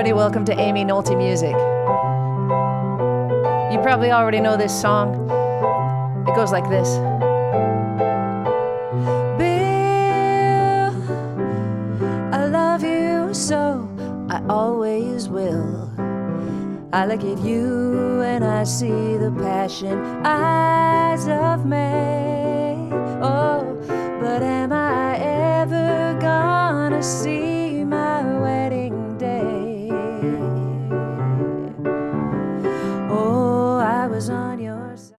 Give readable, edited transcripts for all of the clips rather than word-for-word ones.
everybody, welcome to Amy Nolte Music. You probably already know this song. It goes like this. Bill, I love you so, I always will. I look at you and I see the passion eyes of May. Oh, but am I ever gonna see my wedding day? Oh, I was on your side.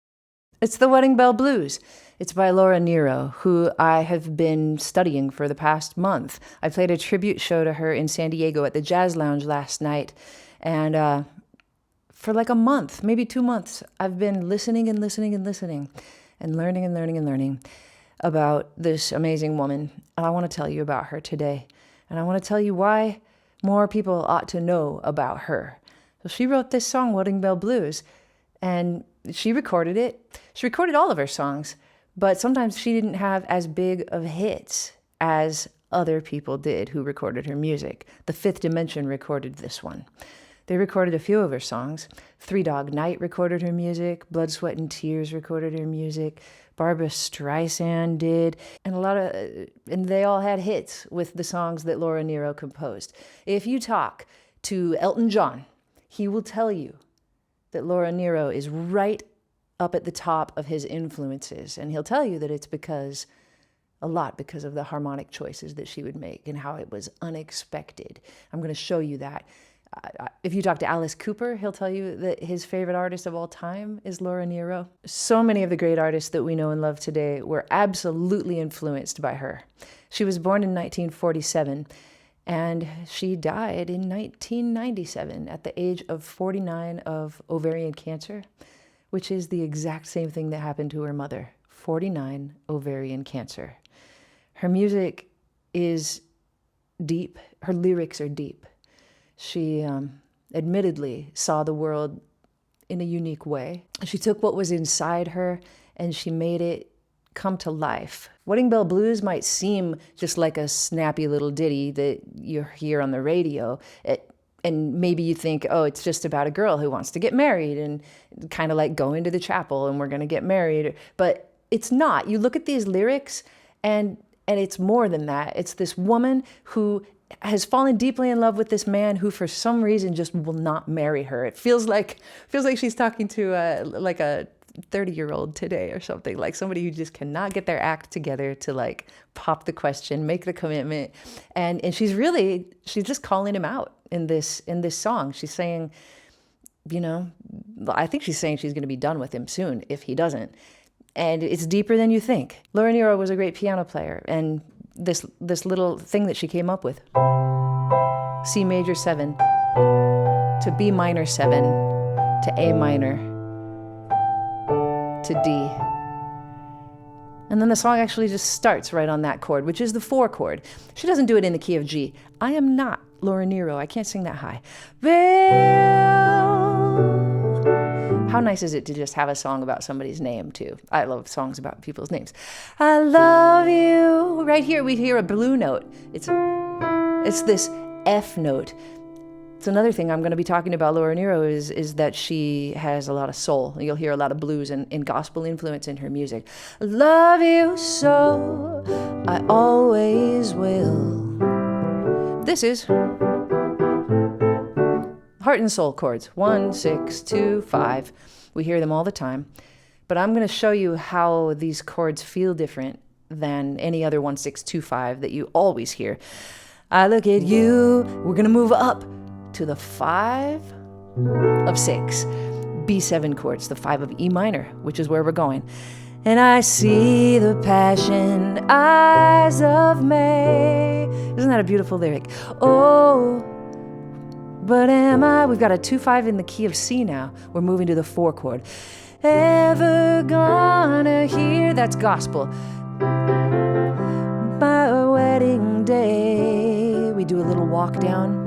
It's the Wedding Bell Blues. It's by Laura Nyro, who I have been studying for the past month. I played a tribute show to her in San Diego at the Jazz Lounge last night, and for like a month, maybe 2 months, I've been listening and listening and listening and learning and learning and learning about this amazing woman. And I want to tell you about her today. And I want to tell you why more people ought to know about her. So she wrote this song, Wedding Bell Blues, and she recorded it. She recorded all of her songs, but sometimes she didn't have as big of hits as other people did who recorded her music. The Fifth Dimension recorded this one. They recorded a few of her songs. Three Dog Night recorded her music. Blood, Sweat, and Tears recorded her music. Barbra Streisand did. And they all had hits with the songs that Laura Nyro composed. If you talk to Elton John, he will tell you that Laura Nyro is right up at the top of his influences. And he'll tell you that it's because of the harmonic choices that she would make and how it was unexpected. I'm going to show you that. If you talk to Alice Cooper, he'll tell you that his favorite artist of all time is Laura Nyro. So many of the great artists that we know and love today were absolutely influenced by her. She was born in 1947, and she died in 1997 at the age of 49 of ovarian cancer, which is the exact same thing that happened to her mother, 49 ovarian cancer. Her music is deep. Her lyrics are deep. She admittedly saw the world in a unique way. She took what was inside her and she made it come to life. Wedding Bell Blues might seem just like a snappy little ditty that you hear on the radio. And maybe you think, oh, it's just about a girl who wants to get married and kind of like go into the chapel and we're going to get married. But it's not. You look at these lyrics and it's more than that. It's this woman who has fallen deeply in love with this man who for some reason just will not marry her. It feels like she's talking to like a 30-year-old today or something, like somebody who just cannot get their act together to like pop the question, make the commitment. And she's just calling him out in this song. She's saying, I think she's saying she's going to be done with him soon if he doesn't. And it's deeper than you think. Laura Nyro was a great piano player, and this little thing that she came up with, C major 7 to B minor 7 to A minor to D. And then the song actually just starts right on that chord, which is the 4 chord. She doesn't do it in the key of G. I am not Laura Nyro. I can't sing that high. Bill. How nice is it to just have a song about somebody's name, too? I love songs about people's names. I love you. Right here, we hear a blue note. It's this F note. It's another thing I'm going to be talking about Laura Nyro is that she has a lot of soul. You'll hear a lot of blues and gospel influence in her music. I love you so, I always will. This is heart and soul chords, 1, 6, 2, 5. We hear them all the time. But I'm going to show you how these chords feel different than any other 1, 6, 2, 5 that you always hear. I look at you. We're going to move up to the 5 of 6. B7 chords, the 5 of E minor, which is where we're going. And I see the passion eyes of May. Isn't that a beautiful lyric? Oh, but am I? We've got a 2-5 in the key of C now. We're moving to the 4 chord. Ever gonna hear? That's gospel. My wedding day. We do a little walk down.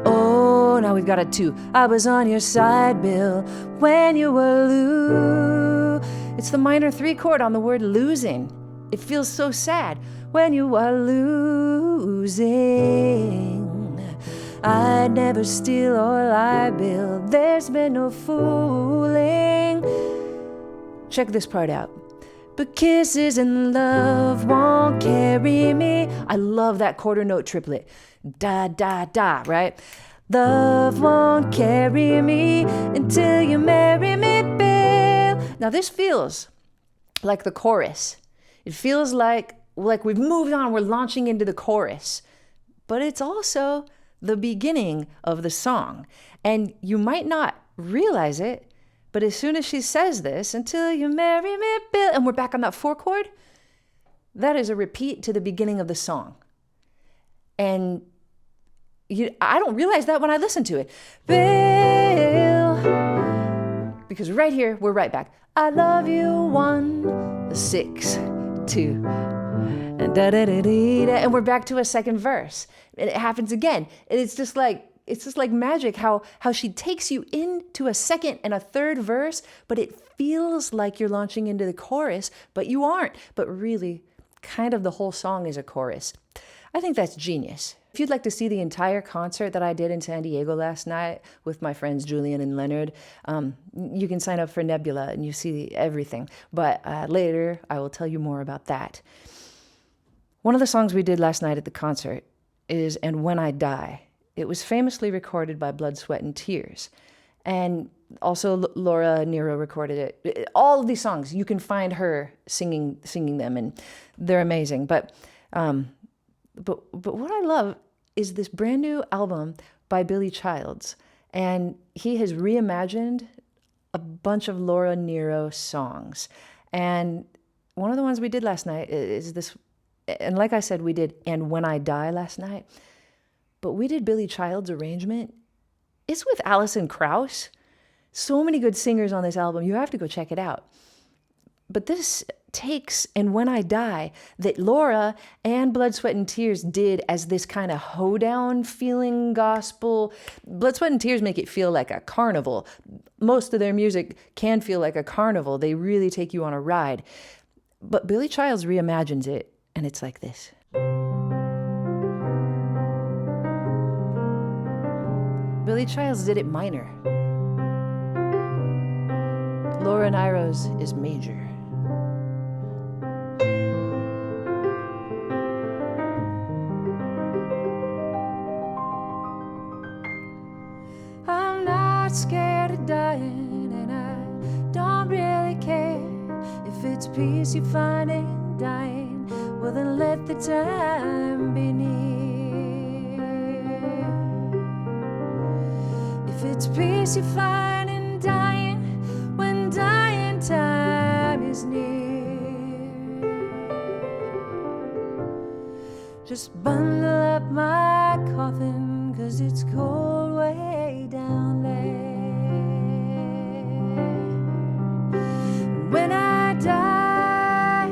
Oh, now we've got a 2. I was on your side, Bill, when you were loose. It's the minor 3 chord on the word losing. It feels so sad. When you are losing. I'd never steal or lie, Bill. There's been no fooling. Check this part out. But kisses and love won't carry me. I love that quarter note triplet. Da, da, da, right? Love won't carry me until you marry me, Bill. Now this feels like the chorus. It feels like we've moved on, we're launching into the chorus. But it's also the beginning of the song. And you might not realize it, but as soon as she says this, until you marry me, Bill, and we're back on that 4 chord, that is a repeat to the beginning of the song. And I don't realize that when I listen to it. Bill, because right here, we're right back. I love you, 1, 6, 2, and da-da-da-da-da, and we're back to a second verse. And it happens again. And it's just like magic how she takes you into a second and a third verse, but it feels like you're launching into the chorus, but you aren't. But really, kind of the whole song is a chorus. I think that's genius. If you'd like to see the entire concert that I did in San Diego last night with my friends Julian and Leonard, you can sign up for Nebula and you see everything. But later, I will tell you more about that. One of the songs we did last night at the concert is And When I Die. It was famously recorded by Blood, Sweat, and Tears. And also Laura Nyro recorded it. All of these songs, you can find her singing them, and they're amazing. But what I love is this brand new album by Billy Childs. And he has reimagined a bunch of Laura Nyro songs. And one of the ones we did last night is this, and like I said, we did And When I Die last night. But we did Billy Childs' arrangement. It's with Alison Krauss. So many good singers on this album. You have to go check it out. But this takes And When I Die that Laura and Blood, Sweat, and Tears did as this kind of hoedown feeling gospel. Blood, Sweat, and Tears make it feel like a carnival. Most of their music can feel like a carnival. They really take you on a ride. But Billy Childs reimagines it, and it's like this. Billy Childs did it minor. Laura Nyro's is major. I'm not scared of dying, and I don't really care if it's peace you find in dying. Well, then let the time be near. If it's peace you find in dying, when dying time is near, just bundle up my coffin, 'cause it's cold way down there. When I die,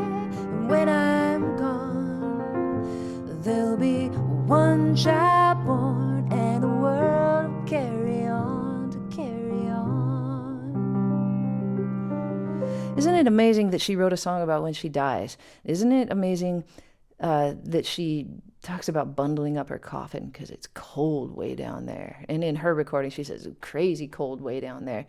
when I'm gone, there'll be one child born and the world will carry on to carry on. Isn't it amazing that she wrote a song about when she dies? Isn't it amazing that she talks about bundling up her coffin because it's cold way down there? And in her recording, she says, crazy cold way down there.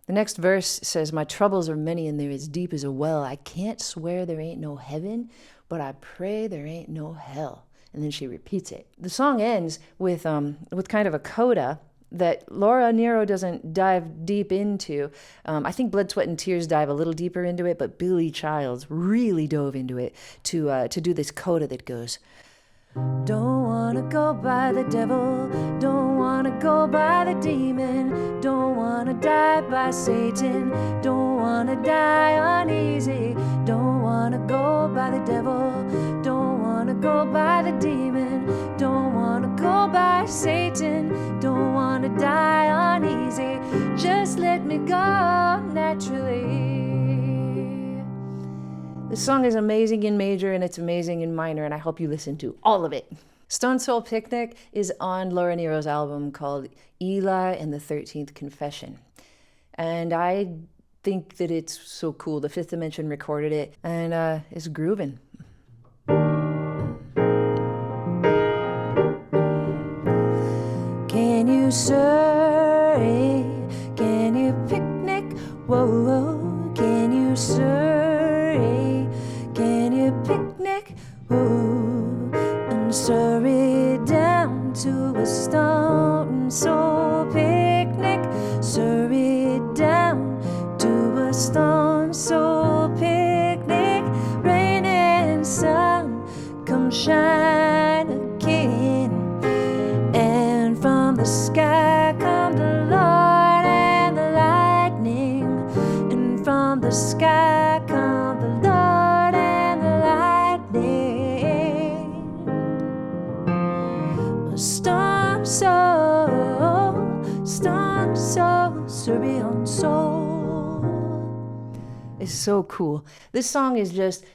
The next verse says, my troubles are many and they're as deep as a well. I can't swear there ain't no heaven, but I pray there ain't no hell. And then she repeats it. The song ends with kind of a coda that Laura Nyro doesn't dive deep into. I think Blood, Sweat, and Tears dive a little deeper into it, but Billy Childs really dove into it to do this coda that goes, don't wanna go by the devil, don't wanna go by the demon, don't wanna die by Satan, don't wanna die uneasy, don't wanna go by the devil, don't wanna go by the demon, don't wanna go by Satan, don't wanna die uneasy, just let me go naturally. The song is amazing in major and it's amazing in minor, and I hope you listen to all of it. Stone Soul Picnic is on Laura Nyro's album called Eli and the 13th Confession. And I think that it's so cool. The Fifth Dimension recorded it, and it's grooving. you survey? Can you picnic? Whoa, whoa. Can you survey? Can you picnic? Whoa. And survey down to a stone soul picnic. Survey down to a stone soul picnic. Rain and sun come shine again, and from the sky come the Lord and the lightning, and from the sky come the Lord and the lightning. A storm soul, Serbian soul. It's so cool. This song is just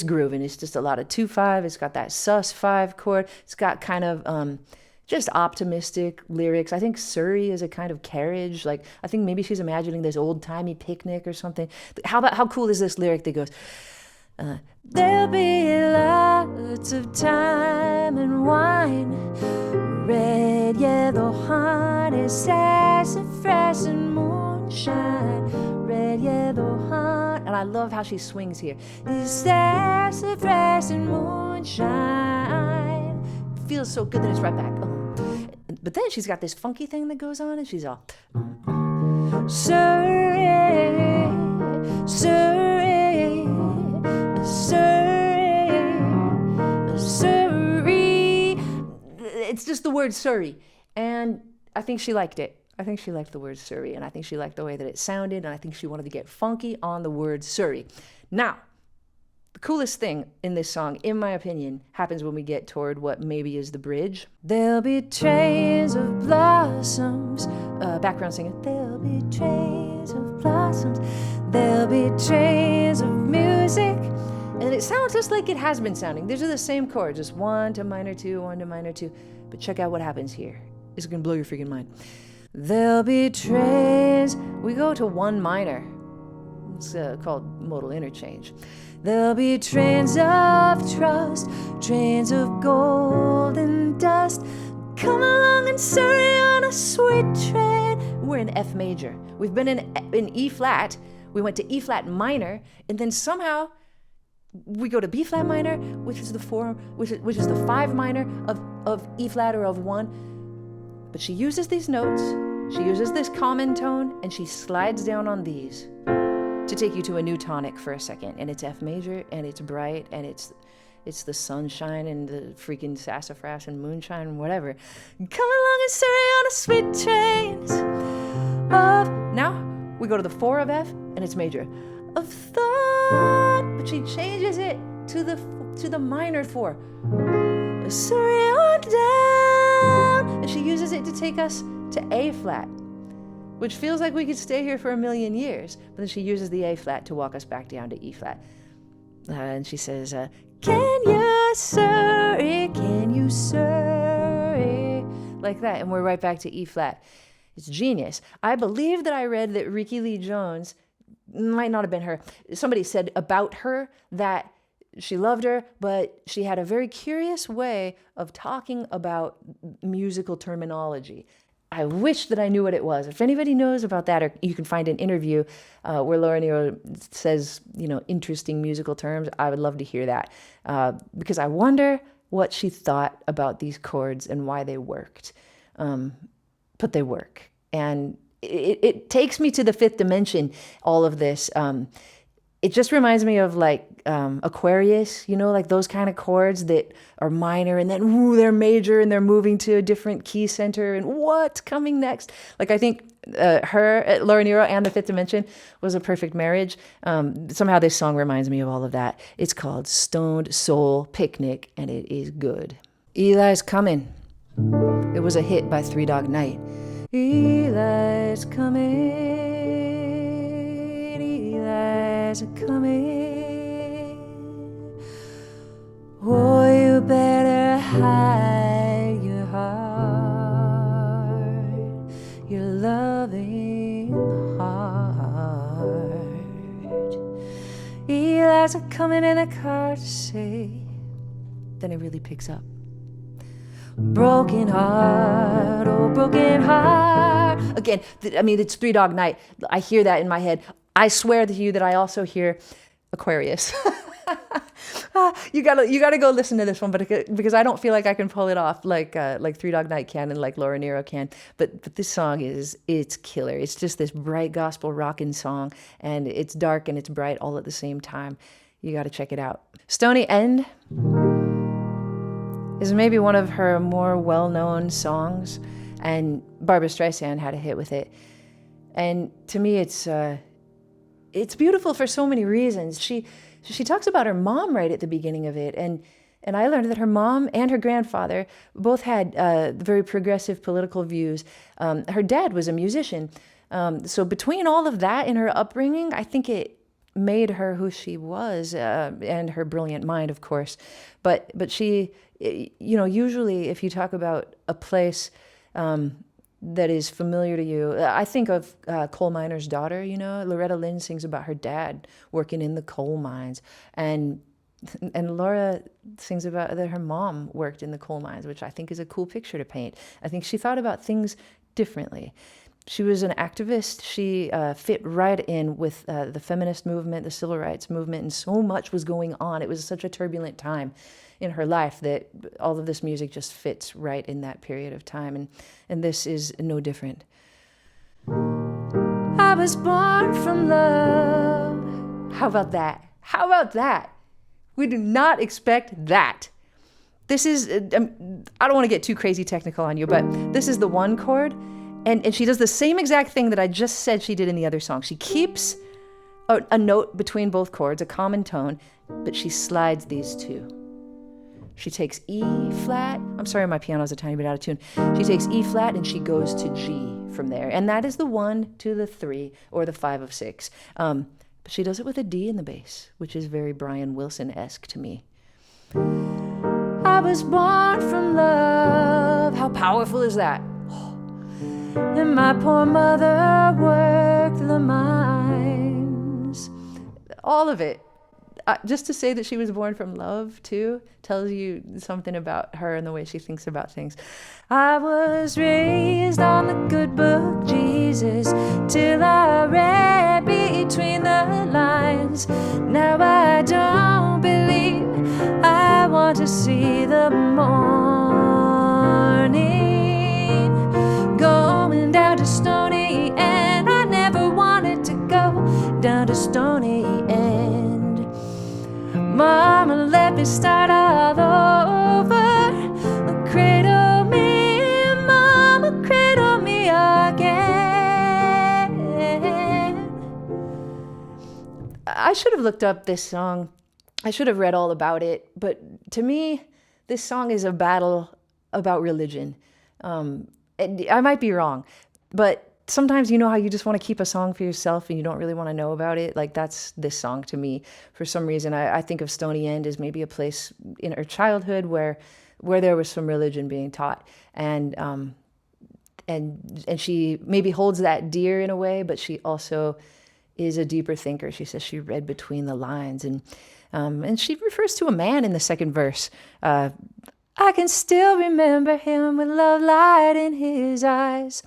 grooving. It's just a lot of 2/5. It's got that sus5 chord. It's got kind of just optimistic lyrics. I think Surrey is a kind of carriage. Like, I think maybe she's imagining this old-timey picnic or something. How cool is this lyric that goes, there'll be lots of time and wine, red, yellow, honey, sassafras and moonshine, red, yellow, honey. And I love how she swings here. Sassafras and moonshine. It feels so good that it's right back. But then she's got this funky thing that goes on, and she's all, Surrey, Surrey, Surrey, Surrey. It's just the word Surrey. And I think she liked it. I think she liked the word Surrey, and I think she liked the way that it sounded, and I think she wanted to get funky on the word Surrey. Now, the coolest thing in this song, in my opinion, happens when we get toward what maybe is the bridge. There'll be trains of blossoms. Background singer. There'll be trains of blossoms. There'll be trains of music. And it sounds just like it has been sounding. These are the same chords, just 1 to minor 2, 1 to minor 2. But check out what happens here. It's gonna blow your freaking mind. There'll be trains. We go to 1 minor. It's called Modal Interchange. There'll be trains of trust, trains of golden dust. Come along and Surrey on a sweet train. We're in F major. We've been in E flat. We went to E flat minor, and then somehow we go to B flat minor, which is the 5 minor of E flat or of 1. But she uses these notes, she uses this common tone, and she slides down on these to take you to a new tonic for a second. And it's F major, and it's bright, and it's the sunshine and the freaking sassafras and moonshine and whatever. Come along and Surrey on a sweet train. Now we go to the 4 of F, and it's major. Of thought, but she changes it to the minor 4. Surrey on down, and she uses it to take us to A flat, which feels like we could stay here for a million years. But then she uses the A flat to walk us back down to E flat, and she says, "Can you Surrey? Can you Surrey?" Like that, and we're right back to E flat. It's genius. I believe that I read that Rickie Lee Jones, might not have been her, somebody said about her that she loved her, but she had a very curious way of talking about musical terminology. I wish that I knew what it was. If anybody knows about that, or you can find an interview where Laura Nyro says, interesting musical terms, I would love to hear that, because I wonder what she thought about these chords and why they worked. But they work. And it takes me to the 5th dimension, all of this. It just reminds me of like Aquarius, like those kind of chords that are minor and then they're major and they're moving to a different key center and what's coming next. Like I think Laura Nyro and the 5th dimension was a perfect marriage. Somehow this song reminds me of all of that. It's called Stoned Soul Picnic, and it is good. Eli's Coming. It was a hit by 3 Dog Night. Eli's coming. Eli's coming. Oh, you better hide your heart, your loving heart. Eli's coming in the car to say. Then it really picks up. broken heart, oh broken heart. Again, it's Three Dog Night. I hear that in my head. I swear to you that I also hear Aquarius. You gotta go listen to this one, but because I don't feel like I can pull it off like Three Dog Night can and like Laura Nyro can. But this song it's killer. It's just this bright gospel rockin' song, and it's dark and it's bright all at the same time. You got to check it out. Stony End is maybe one of her more well-known songs, and Barbra Streisand had a hit with it. And to me, it's beautiful for so many reasons. She talks about her mom right at the beginning of it, and I learned that her mom and her grandfather both had very progressive political views. Her dad was a musician, so between all of that and her upbringing, I think it made her who she was, and her brilliant mind, of course. But she, usually if you talk about a place that is familiar to you, I think of Coal Miner's Daughter. Loretta Lynn sings about her dad working in the coal mines, and Laura sings about that her mom worked in the coal mines, which I think is a cool picture to paint. I think she thought about things differently. She was an activist. She fit right in with the feminist movement, the civil rights movement, and so much was going on. It was such a turbulent time in her life that all of this music just fits right in that period of time, and this is no different. I was born from love. How about that? How about that? We do not expect that. This is, I don't want to get too crazy technical on you, but this is the one chord, and she does the same exact thing that I just said she did in the other song. She keeps a note between both chords, a common tone, but she slides these two. She takes E flat. I'm sorry, my piano's a tiny bit out of tune. She takes E flat and she goes to G from there. And that is the 1 to the 3 or the 5 of 6. But she does it with a D in the bass, which is very Brian Wilson-esque to me. I was born from love. How powerful is that? And my poor mother worked the mines. All of it. Just to say that she was born from love, too, tells you something about her and the way she thinks about things. I was raised on the good book, Jesus, till I read between the lines. Now I don't believe, I want to see the morning. Going down to Stony End, I never wanted to go down to Stony End. Mama, let me start all over. Cradle me, Mama, cradle me again. I should have looked up this song. I should have read all about it. But to me, this song is a battle about religion. I might be wrong, but sometimes you know how you just want to keep a song for yourself and you don't really want to know about it? Like, that's this song to me. For some reason, I think of Stony End as maybe a place in her childhood where there was some religion being taught. And she maybe holds that dear in a way, but she also is a deeper thinker. She says she read between the lines. And she refers to a man in the second verse. I can still remember him with love light in his eyes.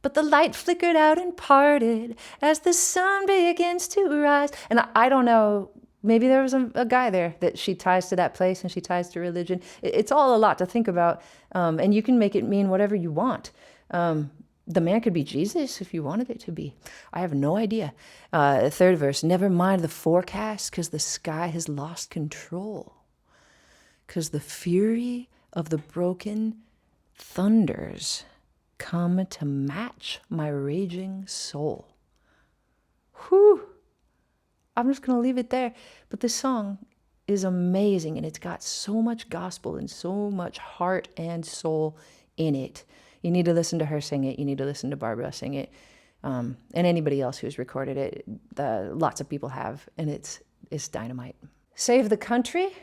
But the light flickered out and parted as the sun begins to rise. And I don't know, maybe there was a guy there that she ties to that place and she ties to religion. It's all a lot to think about. And you can make it mean whatever you want. The man could be Jesus if you wanted it to be. I have no idea. Third verse, never mind the forecast because the sky has lost control. Because the fury of the broken thunders come to match my raging soul. Whew. I'm just going to leave it there. But this song is amazing, and it's got so much gospel and so much heart and soul in it. You need to listen to her sing it. You need to listen to Barbra sing it. And anybody else who's recorded it. Lots of people have, and it's dynamite. Save the Country.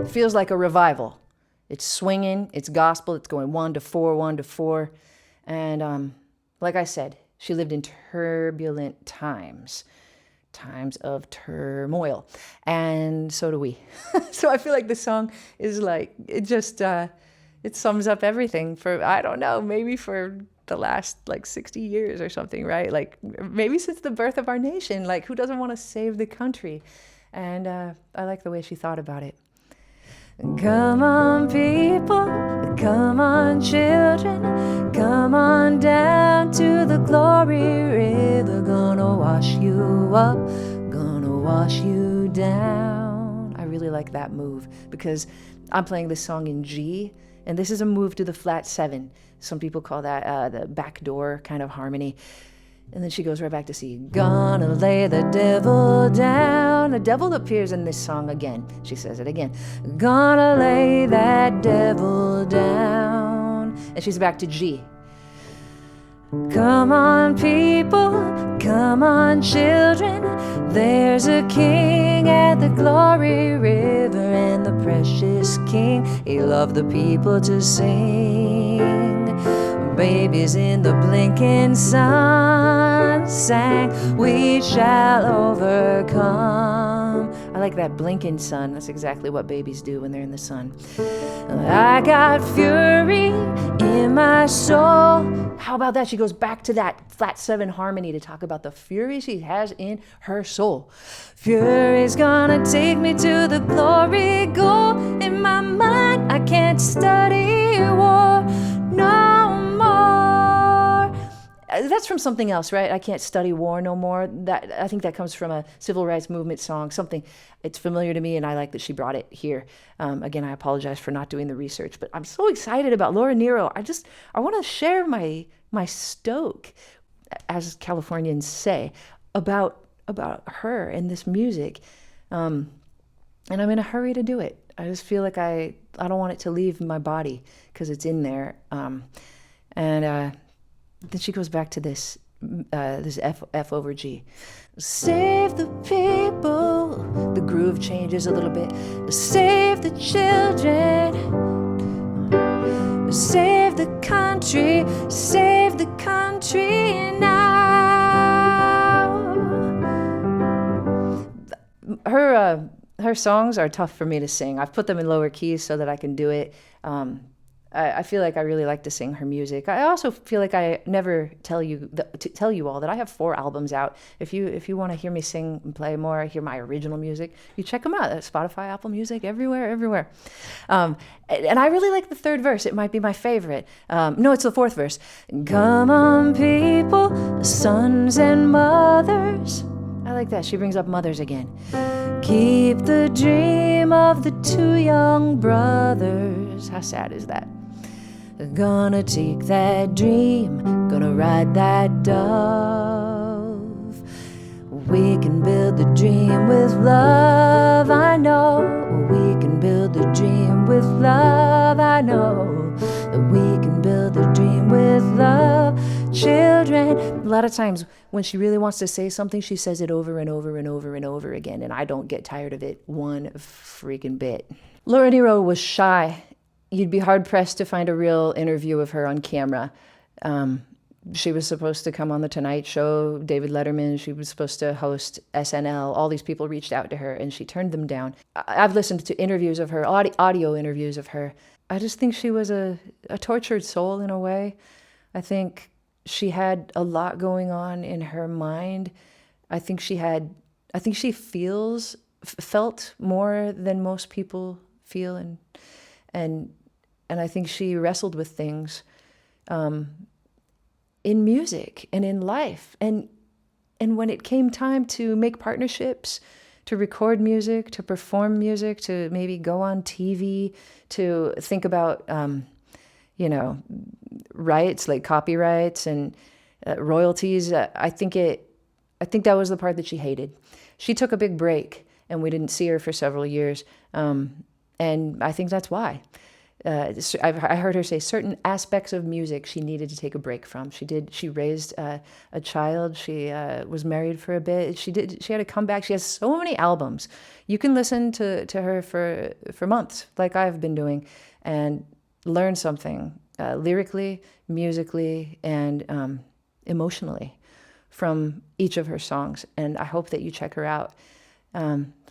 Feels like a revival. It's swinging, it's gospel, it's going 1 to 4, 1 to 4. And like I said, she lived in turbulent times times of turmoil. And so do we. So I feel like this song is like, it just, it sums up everything for, I don't know, maybe for the last like 60 years or something, right? Like maybe since the birth of our nation, like who doesn't want to save the country? And I like the way she thought about it. Come on, people, come on, children, come on down to the glory river. Gonna wash you up, gonna wash you down. I really like that move because I'm playing this song in G, and this is a move to the flat 7. Some people call that the backdoor kind of harmony. And then she goes right back to C. Gonna lay the devil down. The devil appears in this song again. She says it again. Gonna lay that devil down. And she's back to G. Come on, people, come on, children. There's a king at the glory river, and the precious king, he loved the people to sing. Babies in the blinking sun sang, we shall overcome. I like that blinking sun. That's exactly what babies do when they're in the sun. I got fury in my soul. How about that? She goes back to that flat 7 harmony to talk about the fury she has in her soul. Fury's gonna take me to the glory goal. In my mind, I can't study war no more. That's from something else, right? I can't study war no more. That I think that comes from a civil rights movement song, something. It's familiar to me, and I like that she brought it here. Again, I apologize for not doing the research, but I'm so excited about Laura Nyro. I want to share my stoke, as Californians say, about her and this music, and I'm in a hurry to do it. I just feel like I don't want it to leave my body because it's in there, and then she goes back to this F over G. Save the people. The groove changes a little bit. Save the children. Save the country. Save the country now. Her songs are tough for me to sing. I've put them in lower keys so that I can do it. I feel like I really like to sing her music. I also feel like I never tell you all that I have 4 albums out. If you want to hear me sing and play more, hear my original music, you check them out. Spotify, Apple Music, everywhere. And I really like the 3rd verse. It might be my favorite. No, it's the 4th verse. Come on, people, sons and mothers. I like that. She brings up mothers again. Keep the dream of the 2 young brothers. How sad is that? Gonna take that dream, gonna ride that dove. We can build the dream with love, I know. We can build the dream with love, I know. That we can build the dream with love. Children. A lot of times when she really wants to say something, she says it over and over and over and over again, and I don't get tired of it one freaking bit. Laura Nyro was shy. You'd be hard-pressed to find a real interview of her on camera. She was supposed to come on The Tonight Show, David Letterman. She was supposed to host SNL. All these people reached out to her, and she turned them down. I've listened to interviews of her, audio interviews of her. I just think she was a tortured soul in a way. I think she had a lot going on in her mind. I think she felt more than most people feel, and I think she wrestled with things in music and in life. And when it came time to make partnerships, to record music, to perform music, to maybe go on TV, to think about rights like copyrights and royalties, I think that was the part that she hated. She took a big break, and we didn't see her for several years, and I think that's why. I heard her say certain aspects of music she needed to take a break from. She raised a child. She was married for a bit. She had a comeback. She has so many albums. You can listen to her for months, like I've been doing, and learn something lyrically, musically, and emotionally from each of her songs, and I hope that you check her out.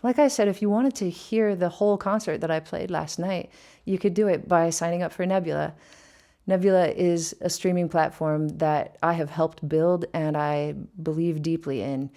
Like I said, if you wanted to hear the whole concert that I played last night, you could do it by signing up for Nebula. Nebula is a streaming platform that I have helped build and I believe deeply in.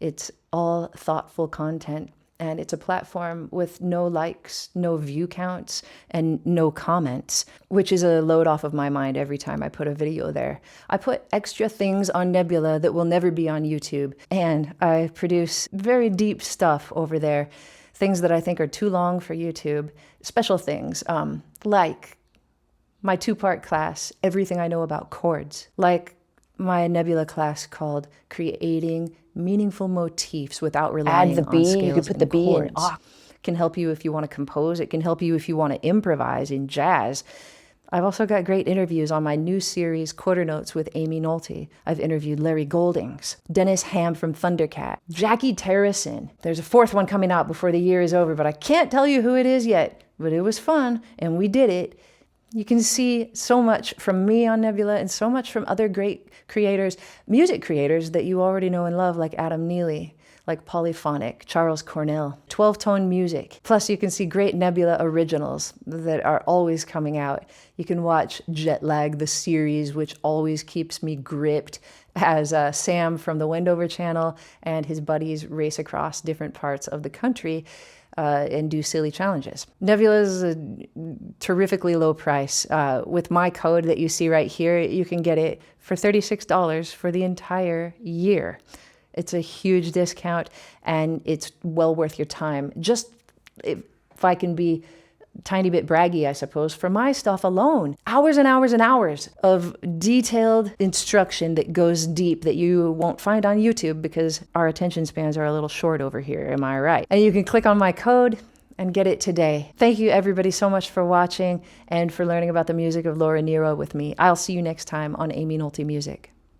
It's all thoughtful content, and it's a platform with no likes, no view counts, and no comments, which is a load off of my mind every time I put a video there. I put extra things on Nebula that will never be on YouTube, and I produce very deep stuff over there, things that I think are too long for YouTube, special things, like my 2-part class, Everything I Know About Chords, like my Nebula class called Creating Meaningful Motifs Without Relying on Scales. You could put the B in. It can help you if you want to compose. It can help you if you want to improvise in jazz. I've also got great interviews on my new series, Quarter Notes with Amy Nolte. I've interviewed Larry Goldings, Dennis Ham from Thundercat, Jackie Terrison. There's a 4th one coming out before the year is over, but I can't tell you who it is yet. But it was fun, and we did it. You can see so much from me on Nebula and so much from other great creators, music creators that you already know and love, like Adam Neely, like Polyphonic, Charles Cornell, 12-tone music. Plus, you can see great Nebula originals that are always coming out. You can watch Jet Lag, the series, which always keeps me gripped, as Sam from the Wendover channel and his buddies race across different parts of the country and do silly challenges. Nebula is a terrifically low price. With my code that you see right here, you can get it for $36 for the entire year. It's a huge discount, and it's well worth your time. Just if I can be a tiny bit braggy, I suppose, for my stuff alone. Hours and hours and hours of detailed instruction that goes deep that you won't find on YouTube because our attention spans are a little short over here, am I right? And you can click on my code and get it today. Thank you everybody so much for watching and for learning about the music of Laura Nyro with me. I'll see you next time on Amy Nolte Music.